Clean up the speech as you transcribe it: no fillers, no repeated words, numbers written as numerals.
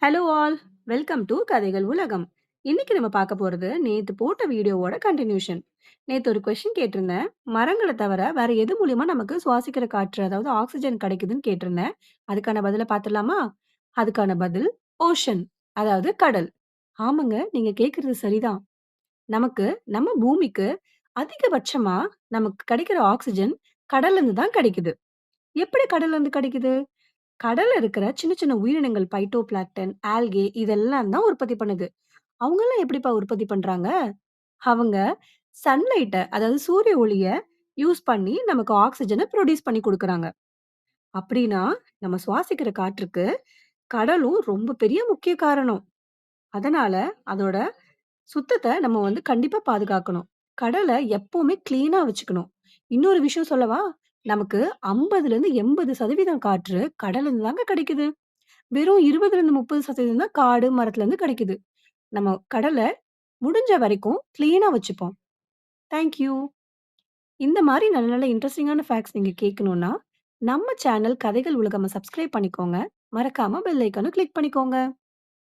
Hello all! Welcome to கதைகள் உலகம். இன்னைக்கு நம்ம பார்க்க போறது நேத்து போட்ட வீடியோவோட கன்டினியூஷன். நேத்து ஒரு கொஸ்டின் கேட்டிருந்தேன். மரங்கள தவிர வேற எது மூலியமா நமக்கு சுவாசிக்கிற காற்று, அதாவது ஆக்ஸிஜன் கிடைக்குதுன்னு கேட்டிருந்தேன். அதுக்கான பதில பார்த்துடலாமா? அதுக்கான பதில் ஓஷன், அதாவது கடல். ஆமாங்க, நீங்க கேட்கிறது சரிதான். நமக்கு நம்ம பூமிக்கு அதிகபட்சமா நமக்கு கிடைக்கிற ஆக்ஸிஜன் கடல்ல இருந்து தான் கிடைக்குது. எப்படி கடல்ல இருந்து கிடைக்குது? கடல்ல இருக்கிற சின்ன சின்ன உயிரினங்கள் பைட்டோபிளாங்க்டன், ஆல்கே இதெல்லாம் தான் உற்பத்தி பண்ணுது. அவங்கலாம் எப்படிப்பா உற்பத்தி பண்றாங்க? அவங்க சன்லைட்ட, அதாவது சூரிய ஒளிய யூஸ் பண்ணி நமக்கு ஆக்ஸிஜன புரொடியூஸ் பண்ணி குடுக்குறாங்க. அப்படின்னா, நம்ம சுவாசிக்கிற காற்றுக்கு கடலும் ரொம்ப பெரிய முக்கிய காரணம். அதனால அதோட சுத்தத்த நம்ம கண்டிப்பா பாதுகாக்கணும். கடல எப்பவுமே கிளீனா வச்சுக்கணும். இன்னொரு விஷயம் சொல்லவா? நமக்கு 50லேருந்து 80% காற்று கடல்ல இருந்து தாங்க கிடைக்குது. வெறும் 20லேருந்து 30% தான் காடு, மரத்துலருந்து கிடைக்குது. நம்ம கடல முடிஞ்ச வரைக்கும் கிளீனா வச்சுப்போம். Thank you. இந்த மாரி நல்ல நல்ல இன்ட்ரஸ்டிங்கான ஃபேக்ட்ஸ் நீங்க கேட்கணும்னா, நம்ம சேனல் கதைகள் உலகம சப்ஸ்கிரைப் பண்ணிக்கோங்க. மறக்காம பெல் ஐகான கிளிக் பண்ணிக்கோங்க.